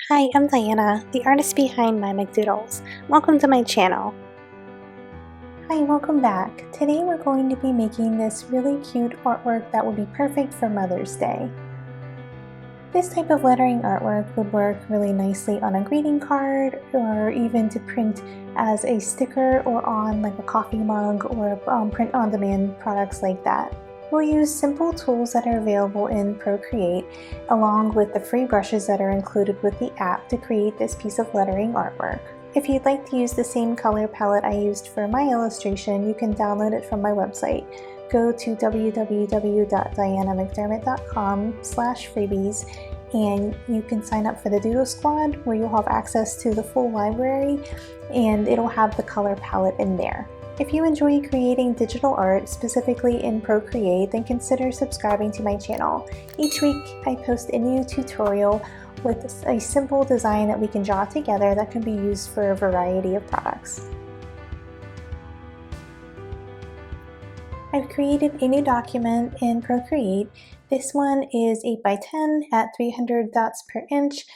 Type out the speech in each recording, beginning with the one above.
Hi, I'm Diana, the artist behind MyMcDoodles. Welcome to my channel. Hi, welcome back. Today we're going to be making this really cute artwork that will be perfect for Mother's Day. This type of lettering artwork would work really nicely on a greeting card or even to print as a sticker or on like a coffee mug or print-on-demand products like that. We'll use simple tools that are available in Procreate along with the free brushes that are included with the app to create this piece of lettering artwork. If you'd like to use the same color palette I used for my illustration, you can download it from my website. Go to www.dianamcdermott.com/freebies and you can sign up for the Doodle Squad where you'll have access to the full library and it'll have the color palette in there. If you enjoy creating digital art, specifically in Procreate, then consider subscribing to my channel. Each week I post a new tutorial with a simple design that we can draw together that can be used for a variety of products. I've created a new document in Procreate. This one is 8x10 at 300 dots per inch.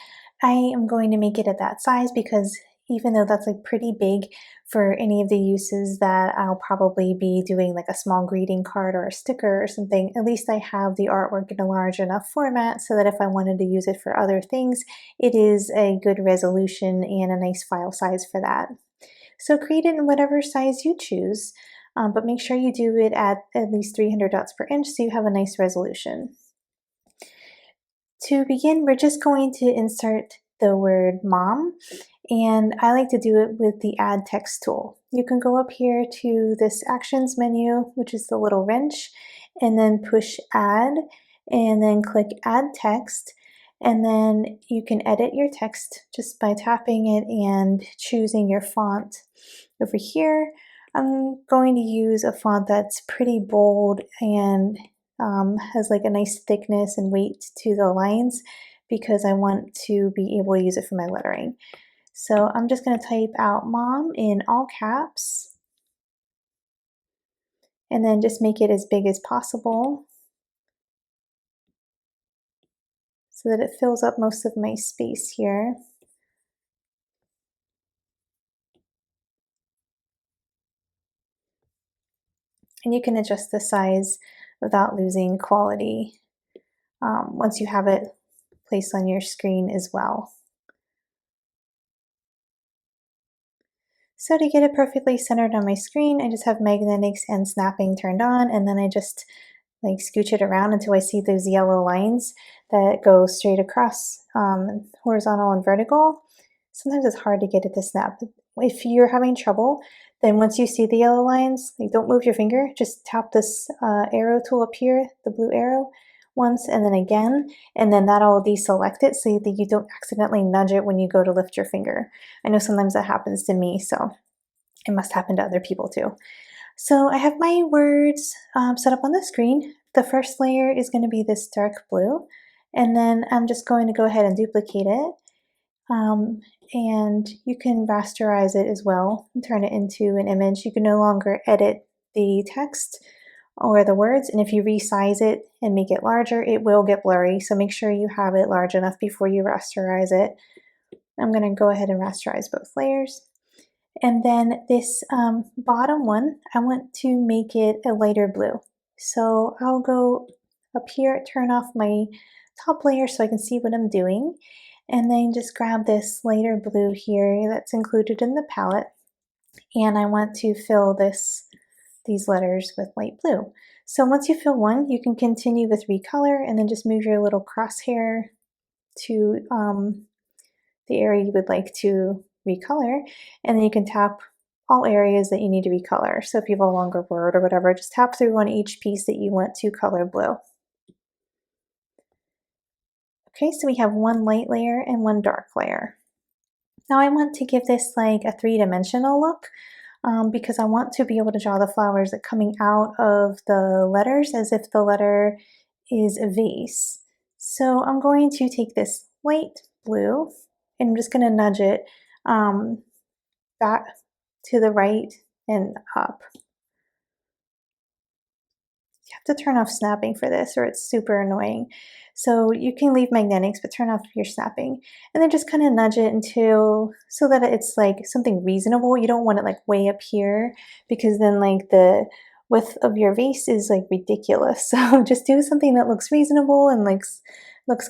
I am going to make it at that size because even though that's like pretty big for any of the uses that I'll probably be doing like a small greeting card or a sticker or something, at least I have the artwork in a large enough format so that if I wanted to use it for other things, it is a good resolution and a nice file size for that. So create it in whatever size you choose, but make sure you do it at least 300 dots per inch so you have a nice resolution. To begin, we're just going to insert the word mom, and I like to do it with the add text tool. You can go up here to this actions menu, which is the little wrench, and then push add, and then click add text, and then you can edit your text just by tapping it and choosing your font. Over here, I'm going to use a font that's pretty bold and has like a nice thickness and weight to the lines because I want to be able to use it for my lettering. So I'm just going to type out mom in all caps and then just make it as big as possible so that it fills up most of my space here. And you can adjust the size without losing quality once you have it placed on your screen as well. So to get it perfectly centered on my screen, I just have magnetics and snapping turned on, and then I just like scooch it around until I see those yellow lines that go straight across, horizontal and vertical. Sometimes it's hard to get it to snap. If you're having trouble, then once you see the yellow lines, like don't move your finger, just tap this arrow tool up here, the blue arrow, once and then again, and then that'll deselect it so that you don't accidentally nudge it when you go to lift your finger. I know sometimes that happens to me, so it must happen to other people too. So I have my words set up on the screen. The first layer is going to be this dark blue, and then I'm just going to go ahead and duplicate it. And you can rasterize it as well and turn it into an image. You can no longer edit the text or the words, and if you resize it and make it larger, it will get blurry, so make sure you have it large enough before you rasterize it. I'm going to go ahead and rasterize both layers. And then this bottom one, I want to make it a lighter blue. So I'll go up here, turn off my top layer so I can see what I'm doing, and then just grab this lighter blue here that's included in the palette, and I want to fill these letters with light blue. So once you fill one, you can continue with recolor and then just move your little crosshair to the area you would like to recolor, and then you can tap all areas that you need to recolor. So if you have a longer word or whatever, just tap through on each piece that you want to color blue. Okay, so we have one light layer and one dark layer. Now I want to give this like a three-dimensional look because I want to be able to draw the flowers that coming out of the letters as if the letter is a vase. So I'm going to take this light blue and I'm just going to nudge it back to the right and up. you have to turn off snapping for this or it's super annoying. So you can leave magnetics, but turn off your snapping. And then just kind of nudge it until, so that it's like something reasonable. You don't want it like way up here because then like the width of your vase is like ridiculous. So just do something that looks reasonable and looks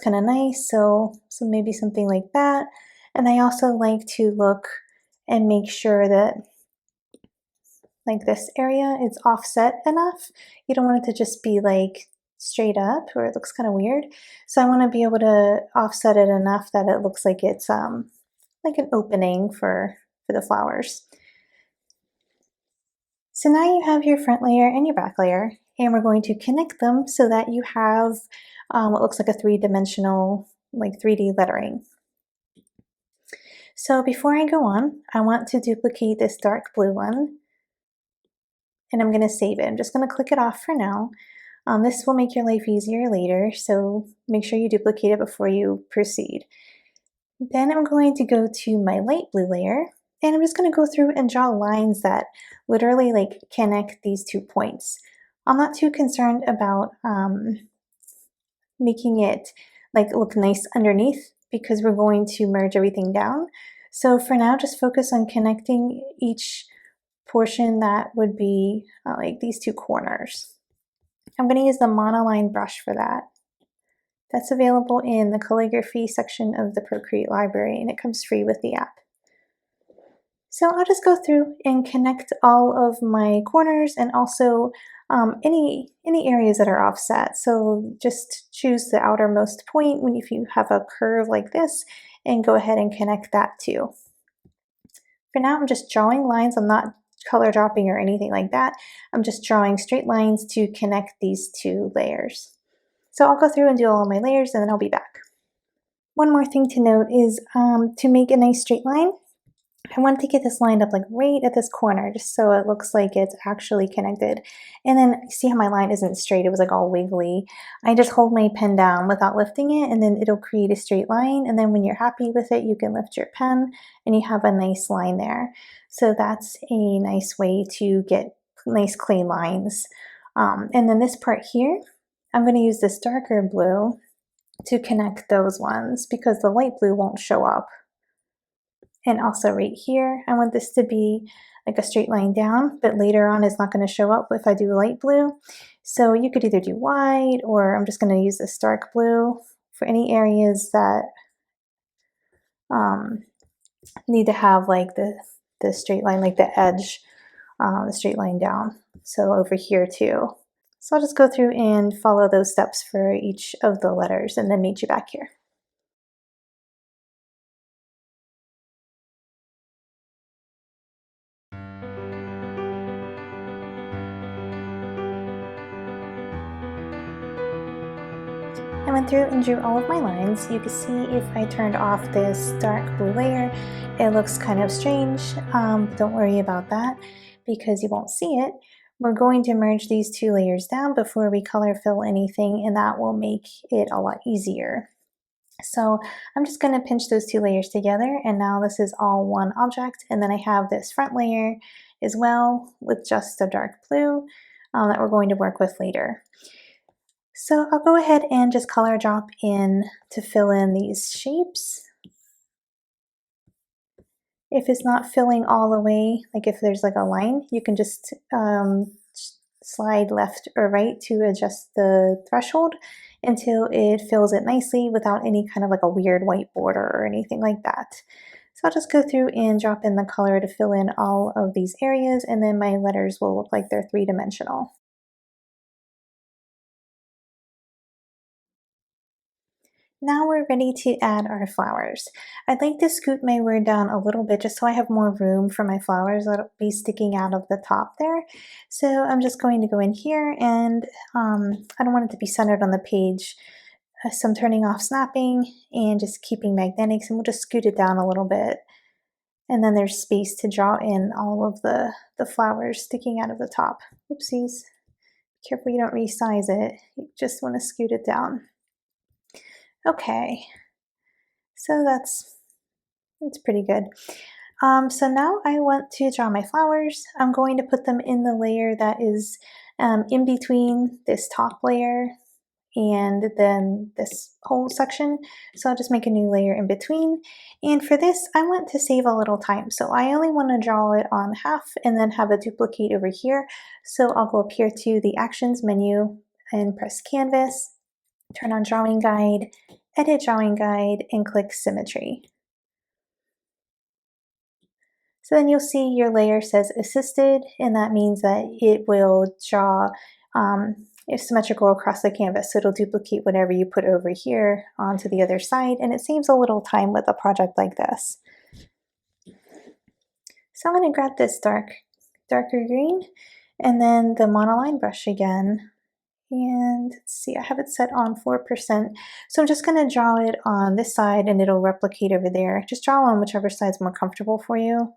kind of nice. So maybe something like that. And I also like to look and make sure that like this area is offset enough. You don't want it to just be like straight up or it looks kind of weird. So I want to be able to offset it enough that it looks like it's like an opening for the flowers. So now you have your front layer and your back layer, and we're going to connect them so that you have what looks like a three-dimensional, like 3D lettering. So before I go on, I want to duplicate this dark blue one, and I'm going to save it. I'm just going to click it off for now. This will make your life easier later, so make sure you duplicate it before you proceed. Then I'm going to go to my light blue layer, and I'm just going to go through and draw lines that literally like connect these 2 points. I'm not too concerned about making it like look nice underneath because we're going to merge everything down. So for now, just focus on connecting each portion that would be like these 2 corners. I'm going to use the monoline brush for that. That's available in the calligraphy section of the Procreate library, and it comes free with the app. So I'll just go through and connect all of my corners and also any areas that are offset. So just choose the outermost point if you have a curve like this and go ahead and connect that too. For now, I'm just drawing lines. I'm not color dropping or anything like that. I'm just drawing straight lines to connect these 2 layers. So I'll go through and do all of my layers and then I'll be back. One more thing to note is to make a nice straight line, I want to get this lined up like right at this corner just so it looks like it's actually connected. And then see how my line isn't straight, it was like all wiggly. I just hold my pen down without lifting it and then it'll create a straight line, and then when you're happy with it you can lift your pen and you have a nice line there. So that's a nice way to get nice clean lines. And then this part here, I'm going to use this darker blue to connect those ones because the light blue won't show up. And also right here, I want this to be like a straight line down, but later on it's not going to show up if I do light blue. So you could either do white, or I'm just going to use this dark blue for any areas that need to have like the straight line, like the edge, the straight line down. So over here too. So I'll just go through and follow those steps for each of the letters and then meet you back here. I went through and drew all of my lines. You can see if I turned off this dark blue layer, it looks kind of strange. Don't worry about that because you won't see it. We're going to merge these 2 layers down before we color fill anything, and that will make it a lot easier. So I'm just going to pinch those 2 layers together, and now this is all one object. And then I have this front layer as well with just a dark blue that we're going to work with later. So I'll go ahead and just color drop in to fill in these shapes. If it's not filling all the way, like if there's like a line, you can just slide left or right to adjust the threshold until it fills it nicely without any kind of like a weird white border or anything like that. So I'll just go through and drop in the color to fill in all of these areas, and then my letters will look like they're 3-dimensional. Now we're ready to add our flowers. I'd like to scoot my word down a little bit just so I have more room for my flowers that'll be sticking out of the top there. So I'm just going to go in here, and I don't want it to be centered on the page. So I'm turning off snapping and just keeping magnetics, and we'll just scoot it down a little bit. And then there's space to draw in all of the flowers sticking out of the top. Oopsies. Be careful you don't resize it. You just want to scoot it down. Okay, so that's pretty good. So now I want to draw my flowers. I'm going to put them in the layer that is in between this top layer and then this whole section. So I'll just make a new layer in between. And for this, I want to save a little time. So I only want to draw it on half and then have a duplicate over here. So I'll go up here to the Actions menu and press Canvas, turn on Drawing Guide, Edit Drawing Guide, and click Symmetry. So then you'll see your layer says assisted, and that means that it will draw symmetrical across the canvas. So it'll duplicate whatever you put over here onto the other side, and it saves a little time with a project like this. So I'm going to grab this darker green, and then the monoline brush again. And let's see, I have it set on 4%. So I'm just going to draw it on this side and it'll replicate over there. Just draw on whichever side's more comfortable for you.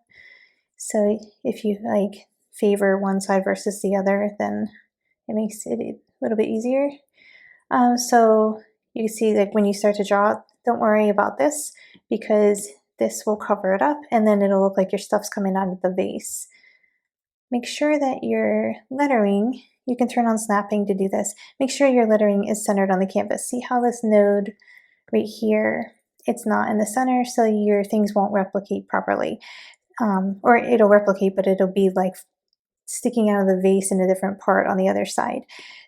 So if you like favor one side versus the other, then it makes it a little bit easier. So you see, like when you start to draw, don't worry about this because this will cover it up and then it'll look like your stuff's coming out of the vase. Make sure that your lettering, you can turn on snapping to do this. Make sure your lettering is centered on the canvas. See how this node right here, it's not in the center, so your things won't replicate properly. Or it'll replicate, but it'll be like sticking out of the vase in a different part on the other side.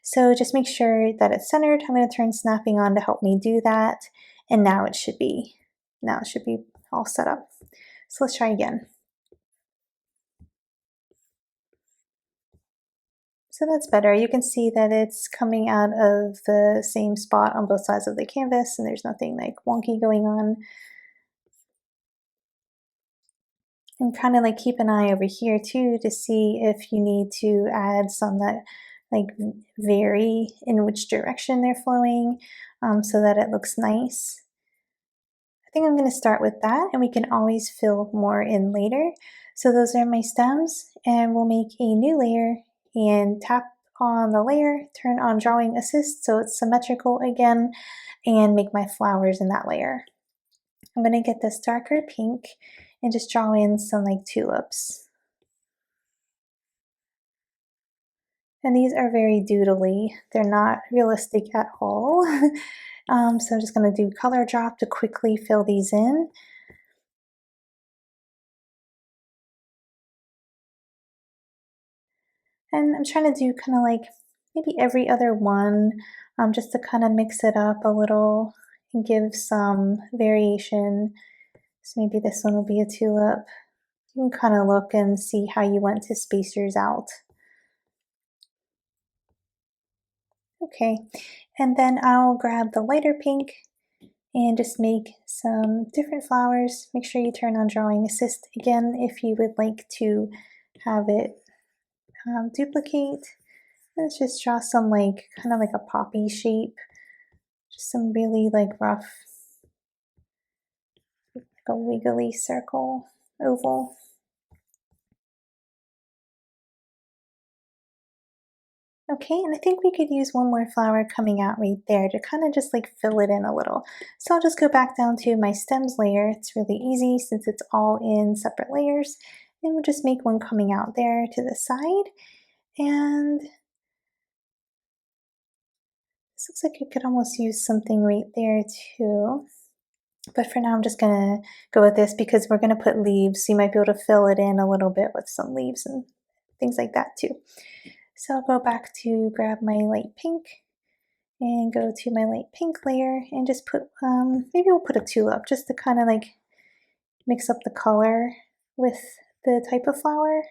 So just make sure that it's centered. I'm going to turn snapping on to help me do that. And now it should be all set up. So let's try again. So that's better. You can see that it's coming out of the same spot on both sides of the canvas and there's nothing like wonky going on. And kind of like keep an eye over here too to see if you need to add some that like vary in which direction they're flowing so that it looks nice. I think I'm going to start with that and we can always fill more in later. So those are my stems and we'll make a new layer and tap on the layer, turn on Drawing Assist so it's symmetrical again and make my flowers in that layer. I'm going to get this darker pink and just draw in some like tulips. And these are very doodly. They're not realistic at all. So I'm just going to do color drop to quickly fill these in. And I'm trying to do kind of like maybe every other one just to kind of mix it up a little and give some variation. So maybe this one will be a tulip. You can kind of look and see how you want to space yours out. Okay, and then I'll grab the lighter pink and just make some different flowers. Make sure you turn on Drawing Assist again if you would like to have it duplicate. Let's just draw some like kind of like a poppy shape, just some really like rough, like a wiggly circle, oval. Okay, and I think we could use one more flower coming out right there to kind of just like fill it in a little. So I'll just go back down to my stems layer. It's really easy since it's all in separate layers. And we'll just make one coming out there to the side. And this looks like you could almost use something right there too. But for now, I'm just gonna go with this because we're gonna put leaves. So you might be able to fill it in a little bit with some leaves and things like that too. So I'll go back to grab my light pink and go to my light pink layer and just put, maybe we'll put a tulip just to kind of like mix up the color with the type of flower.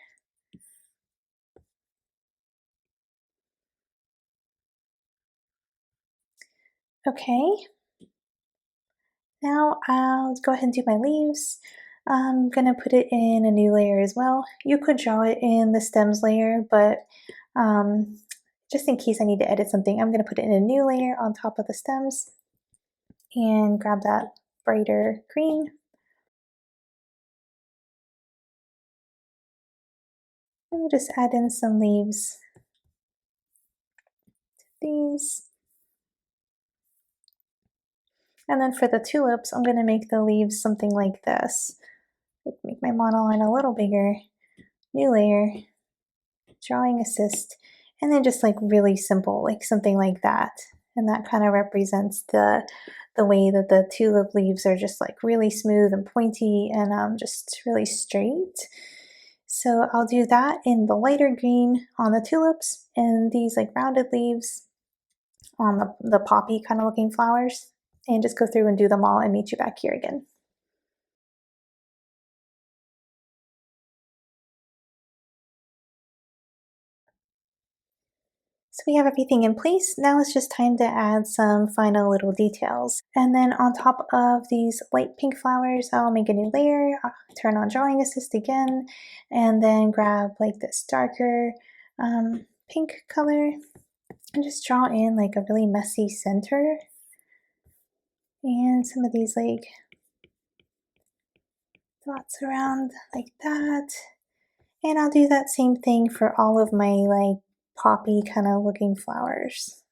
Okay, now I'll go ahead and do my leaves. I'm gonna put it in a new layer as well. You could draw it in the stems layer, but just in case I need to edit something, I'm gonna put it in a new layer on top of the stems and grab that brighter green. And we'll just add in some leaves to these. And then for the tulips, I'm gonna make the leaves something like this. Make my monoline a little bigger, new layer, Drawing Assist, and then just like really simple, like something like that. And that kind of represents the way that the tulip leaves are just like really smooth and pointy and just really straight. So I'll do that in the lighter green on the tulips and these like rounded leaves on the poppy kind of looking flowers, and just go through and do them all and meet you back here again. So we have everything in place. Now it's just time to add some final little details. And then on top of these light pink flowers, I'll make a new layer, turn on Drawing Assist again, and then grab like this darker pink color and just draw in like a really messy center. And some of these like dots around like that. And I'll do that same thing for all of my like poppy kind of looking flowers.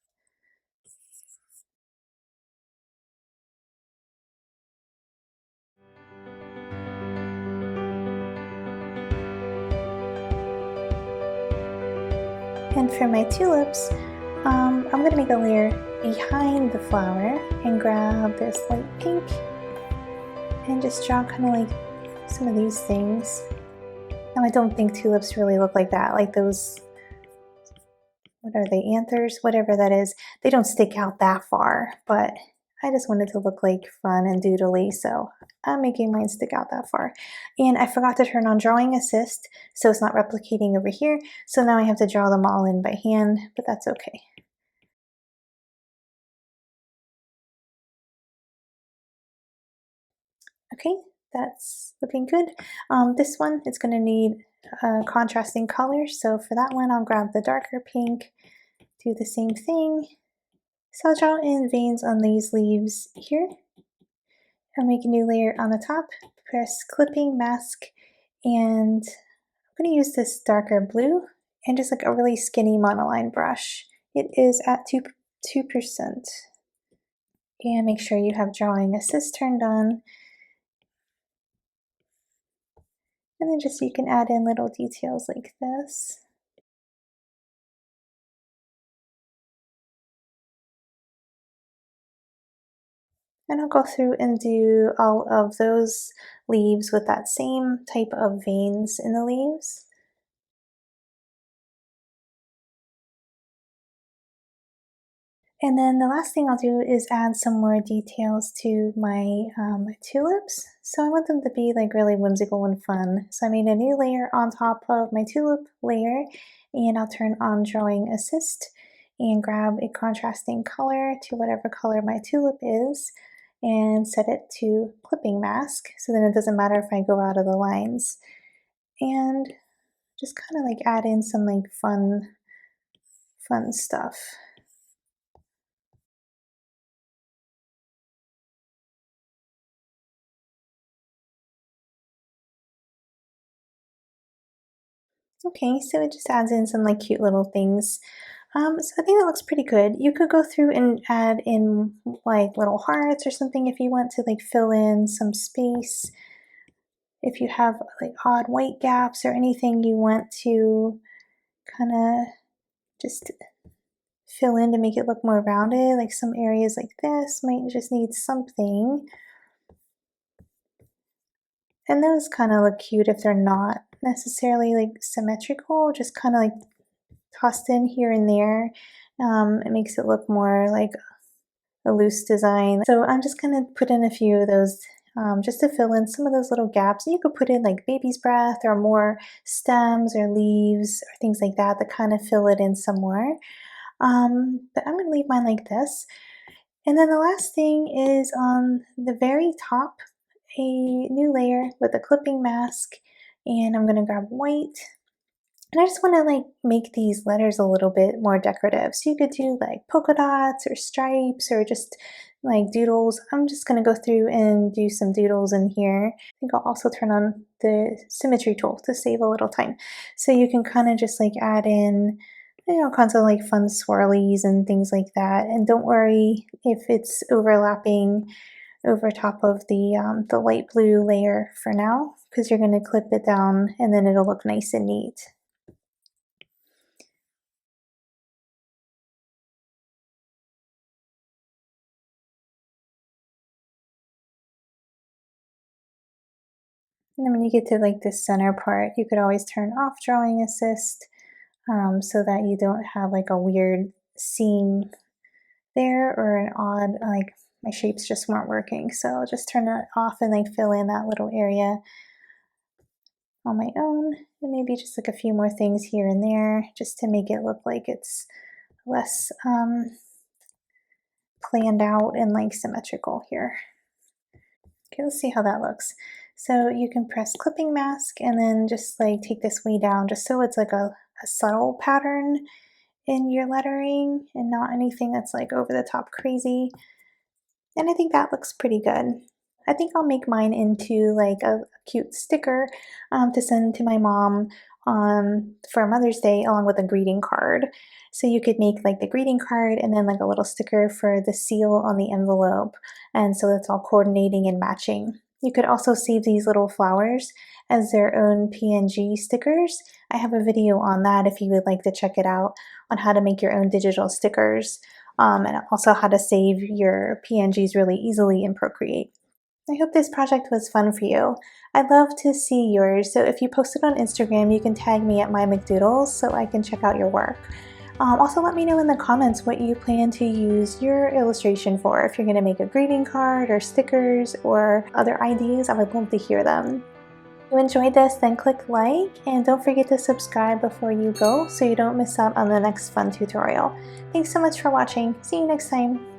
And for my tulips, I'm going to make a layer behind the flower and grab this light pink and just draw kind of like some of these things. Now I don't think tulips really look like that, like those, what are they, anthers, whatever that is. They don't stick out that far, but I just wanted to look like fun and doodly, so I'm making mine stick out that far. And I forgot to turn on Drawing Assist, so it's not replicating over here, so now I have to draw them all in by hand, but that's okay. Okay, that's looking good. This one, it's going to need contrasting colors, so for that one I'll grab the darker pink, do the same thing. So I'll draw in veins on these leaves here. I'll make a new layer on the top, press clipping mask, and I'm going to use this darker blue and just like a really skinny monoline brush. It is at 2%. And make sure you have Drawing Assist turned on. And then just so you can add in little details like this. And I'll go through and do all of those leaves with that same type of veins in the leaves. And then the last thing I'll do is add some more details to my tulips. So I want them to be like really whimsical and fun. So I made a new layer on top of my tulip layer, and I'll turn on Drawing Assist and grab a contrasting color to whatever color my tulip is and set it to clipping mask, so then it doesn't matter if I go out of the lines. And just kind of like add in some like fun stuff. Okay, so it just adds in some like cute little things. So I think that looks pretty good. You could go through and add in like little hearts or something if you want to like fill in some space. If you have like odd white gaps or anything you want to kind of just fill in to make it look more rounded, like some areas like this might just need something. And those kind of look cute if they're not necessarily like symmetrical, just kind of like tossed in here and there. It makes it look more like a loose design. So I'm just going to put in a few of those just to fill in some of those little gaps. And you could put in like baby's breath or more stems or leaves or things like that kind of fill it in some more. But I'm going to leave mine like this. And then the last thing is on the very top, a new layer with a clipping mask. And I'm going to grab white. And I just want to like make these letters a little bit more decorative. So you could do like polka dots or stripes or just like doodles. I'm just going to go through and do some doodles in here. I think I'll also turn on the symmetry tool to save a little time. So you can kind of just like add in, all kinds of like fun swirlies and things like that. And don't worry if it's overlapping over top of the light blue layer for now, because you're going to clip it down and then it'll look nice and neat. And then when you get to like the center part, you could always turn off drawing assist so that you don't have like a weird seam there or an odd, like my shapes just weren't working. So I'll just turn that off and like fill in that little area on my own, and maybe just like a few more things here and there just to make it look like it's less planned out and like symmetrical here. Okay, let's see how that looks. So you can press clipping mask and then just like take this way down just so it's like a subtle pattern in your lettering and not anything that's like over the top crazy. And I think that looks pretty good. I think I'll make mine into like a cute sticker to send to my mom for Mother's Day along with a greeting card. So you could make like the greeting card and then like a little sticker for the seal on the envelope. And so it's all coordinating and matching. You could also save these little flowers as their own PNG stickers. I have a video on that if you would like to check it out on how to make your own digital stickers. And also how to save your PNGs really easily in Procreate. I hope this project was fun for you. I'd love to see yours, so if you post it on Instagram, you can tag me at MyMcDoodles so I can check out your work. Also, let me know in the comments what you plan to use your illustration for. If you're going to make a greeting card or stickers or other ideas, I would love to hear them. If you enjoyed this, then click like and don't forget to subscribe before you go so you don't miss out on the next fun tutorial. Thanks so much for watching. See you next time.